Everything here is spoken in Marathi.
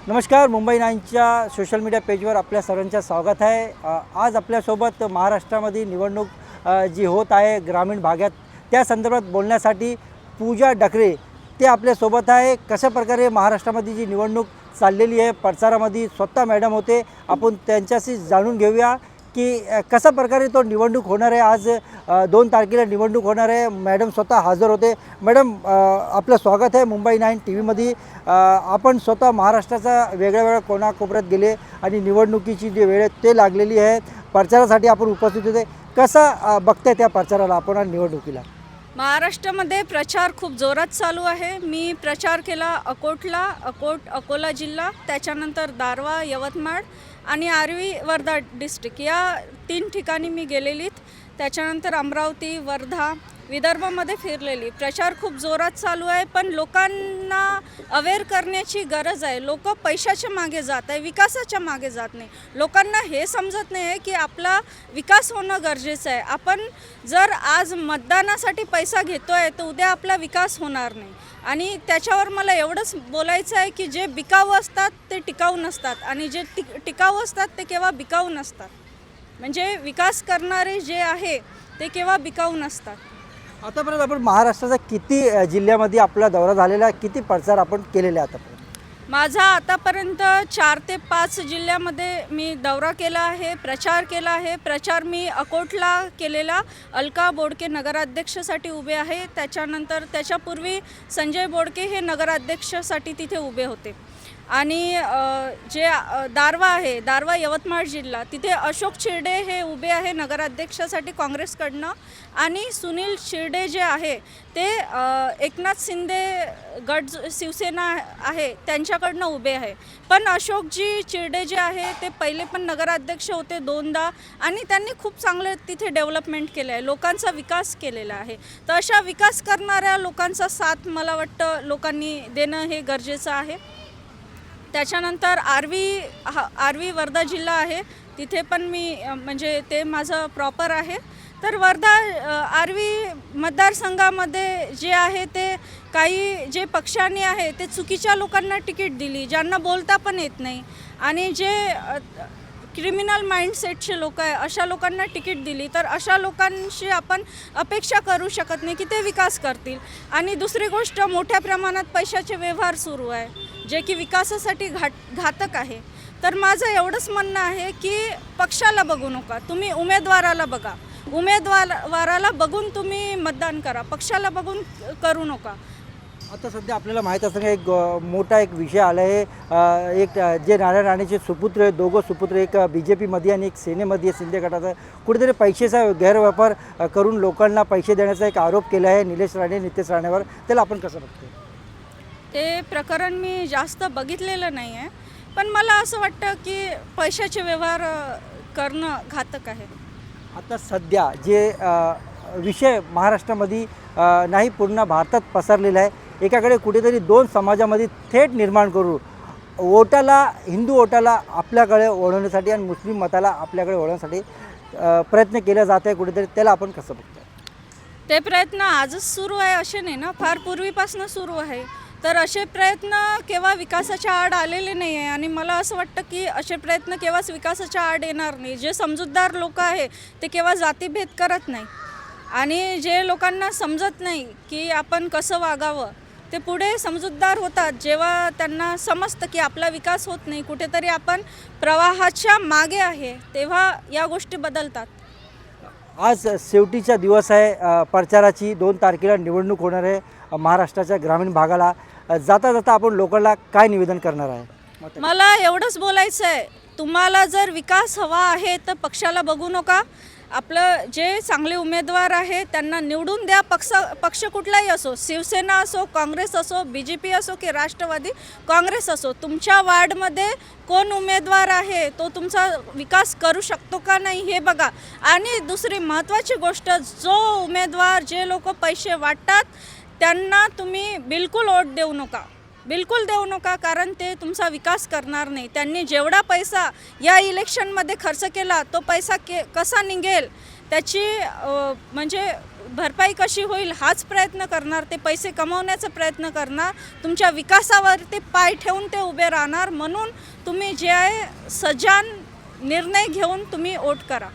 नमस्कार, मुंबई नाईनच्या सोशल मीडिया पेजवर आपल्या सर्वांचं स्वागत आहे। आज आपल्यासोबत महाराष्ट्रामध्ये निवडणूक जी होत आहे ग्रामीण भागात त्या संदर्भात बोलण्यासाठी पूजा डकरे ते आपल्यासोबत आहे। कशा प्रकारे महाराष्ट्रामध्ये जी निवडणूक चाललेली आहे प्रचारामध्ये स्वतः मॅडम होते, आपण त्यांच्याशी जाणून घेऊया की कशा प्रकारे तो निवडणूक होणार आहे। आज 2 तारखेला निवडणूक होणार आहे। मॅडम स्वतः हजर होते। मॅडम, आपलं स्वागत आहे मुंबई 9 टीव्हीमध्ये। आपण स्वतः महाराष्ट्राचा वेगळ्या कोणाकोपऱ्यात गेले आणि निवडणुकीची जी वेळ आहे ते लागलेली आहे, प्रचारासाठी आपण उपस्थित होते। कसा बघताय त्या प्रचाराला आपण आणि निवडणुकीला? महाराष्ट्रामध्ये प्रचार खूप जोरात चालू आहे। मी प्रचार केला अकोला जिल्हा, त्याच्यानंतर दारवा, यवतमाळ आणि आर्वी वर्धा डिस्ट्रिक्ट या 3 ठिकाणी मी गेलेलीत। त्याच्यानंतर अमरावती, वर्धा, विदर्भामध्ये फिरलेली। प्रचार खूप जोरात चालू आहे, पण लोकांना अवेअर करण्याची गरज आहे। लोक पैशाच्या मागे जात आहे, विकासाच्या मागे जात नाही। लोकांना हे समजत नाही आहे की आपला विकास होणं गरजेचं आहे। आपण जर आज मतदानासाठी पैसा घेतोय तर उद्या आपला विकास होणार नाही। आणि त्याच्यावर मला एवढंच बोलायचं आहे की जे बिकाऊ असतात ते टिकाऊ नसतात आणि जे टिकाऊ असतात ते केव्हा बिकाऊ नसतात। म्हणजे विकास करणारे जे आहे ते केव्हा बिकाऊ नसतात। आतापर्यंत आपण महाराष्ट्राचा किती जिल्ह्यामध्ये आपला दौरा झालेला आहे, किती प्रचार आपण केलेले आतापर्यंत? माझा आतापर्यंत 4 ते 5 जिल्ह्यामध्ये मी दौरा केला आहे, प्रचार केला आहे। प्रचार मी अकोटला केलेला, अलका बोडके नगराध्यक्षसाठी उभे आहे। त्याच्यानंतर त्याच्यापूर्वी संजय बोडके हे नगराध्यक्षसाठी तिथे उभे होते। आणि जे दारवा आहे, दारवा यवतमाळ जिल्हा, तिथे अशोक शिर्डे हे उभे आहे नगराध्यक्षासाठी काँग्रेसकडनं। आणि सुनील शिर्डे जे आहे ते एकनाथ शिंदे गट शिवसेना आहे त्यांच्याकडनं उभे आहे। पण अशोकजी शिर्डे जे आहे ते पहिले पण नगराध्यक्ष होते 2दा आणि त्यांनी खूप चांगलं तिथे डेव्हलपमेंट केलं आहे, लोकांचा विकास केलेला आहे। तर अशा विकास करणाऱ्या लोकांचा साथ मला वाटतं लोकांनी देणं हे गरजेचं आहे। त्याच्यानंतर आर्वी वर्धा जिल्हा आहे, तिथे पण मी म्हणजे ते माझं प्रॉपर आहे। तर वर्धा आर्वी मतदारसंघामध्ये जे आहे ते काही जे पक्षांनी आहे ते चुकीच्या लोकांना तिकीट दिली, ज्यांना बोलता पण येत नाही आणि जे क्रिमिनल माइंडसेटचे लोक आहे अशा लोकांना तिकीट दिली। तर अशा लोकांशी आपण अपेक्षा करू शकत नाही की ते विकास करतील। आणि दुसरी गोष्ट, मोठ्या प्रमाणात पैशाचे व्यवहार सुरू आहे जे की विकासासाठी घातक आहे। तर माझं एवढंच म्हणणं आहे की पक्षाला बघू नका, तुम्ही उमेदवाराला बघा। उमेदवाराला बघून तुम्ही मतदान करा, पक्षाला बघून करू नका। आता सध्या आपल्याला माहीत असं एक मोठा एक विषय आला आहे। एक जे नारायण राणेचे सुपुत्र आहे, दोघं सुपुत्र, एक BJPमध्ये आणि एक सेनेमध्ये शिंदे गटाचा, कुठेतरी पैशाचा गैरवापर करून लोकांना पैसे देण्याचा एक आरोप केला आहे निलेश राणे, नितेश राणेवर। त्याला आपण कसं बघतो? ते प्रकरण मी जास्त बघितलेलं नाही आहे, पण मला असं वाटतं की पैशाचे व्यवहार करणं घातक आहे। आता सध्या जे विषय महाराष्ट्रामध्ये नाही पूर्ण भारतात पसरलेला आहे, एकाकडे कुठेतरी 2 समाजामध्ये थेट निर्माण करू वोटाला, हिंदू वोटाला आपल्याकडे वळवण्यासाठी आणि मुस्लिम मताला आपल्याकडे वळवण्यासाठी प्रयत्न केला जात आहे कुठेतरी, त्याला आपण कसं बघतो? ते प्रयत्न आजच सुरू आहे असे नाही ना, फार पूर्वीपासून सुरू आहे। तर असे प्रयत्न केव्हा विकासाच्या आड आलेले नाही आहे आणि मला असं वाटतं की असे प्रयत्न केव्हाच विकासाच्या आड येणार नाही। जे समजूतदार लोक आहे ते केव्हा जातीभेद करत नाही आणि जे लोकांना समजत नाही की आपण कसं वागावं ते पुढे समजूतदार होतात जेव्हा त्यांना समजतं की आपला विकास होत नाही, कुठेतरी आपण प्रवाहाच्या मागे आहे, तेव्हा या गोष्टी बदलतात। आज शेवटीचा दिवस आहे प्रचाराची, 2 तारखेला निवडणूक होणार आहे महाराष्ट्राच्या ग्रामीण भागाला। जाता जाता आपण लोकांना काय निवेदन करणार आहे? मला एवढंच बोलायचं आहे, तुम्हाला जर विकास हवा आहे तर पक्षाला बघू नका। आपलं जे चांगले उमेदवार आहे त्यांना निवडून द्या। पक्ष कुठलाही असो, शिवसेना असो, काँग्रेस असो, BJP असो की राष्ट्रवादी काँग्रेस असो, तुमच्या वार्डमध्ये कोण उमेदवार आहे तो तुमचा विकास करू शकतो का नाही हे बघा। आणि दुसरी महत्त्वाची गोष्ट, जो उमेदवार, जे लोक पैसे वाटतात त्यांना तुम्ही बिलकुल वोट देऊ नका, बिलकुल देऊ नका, कारण ते तुमचा विकास करणार नाही। त्यांनी जेवढा पैसा या इलेक्शनमध्ये खर्च केला तो पैसा कसा निघेल त्याची म्हणजे भरपाई कशी होईल हाच प्रयत्न करणार, ते पैसे कमवण्याचा प्रयत्न करणार, तुमच्या विकासावर ते पाय ठेवून ते उभे राहणार. म्हणून तुम्ही जे आहे सजान निर्णय घेऊन तुम्ही वोट करा.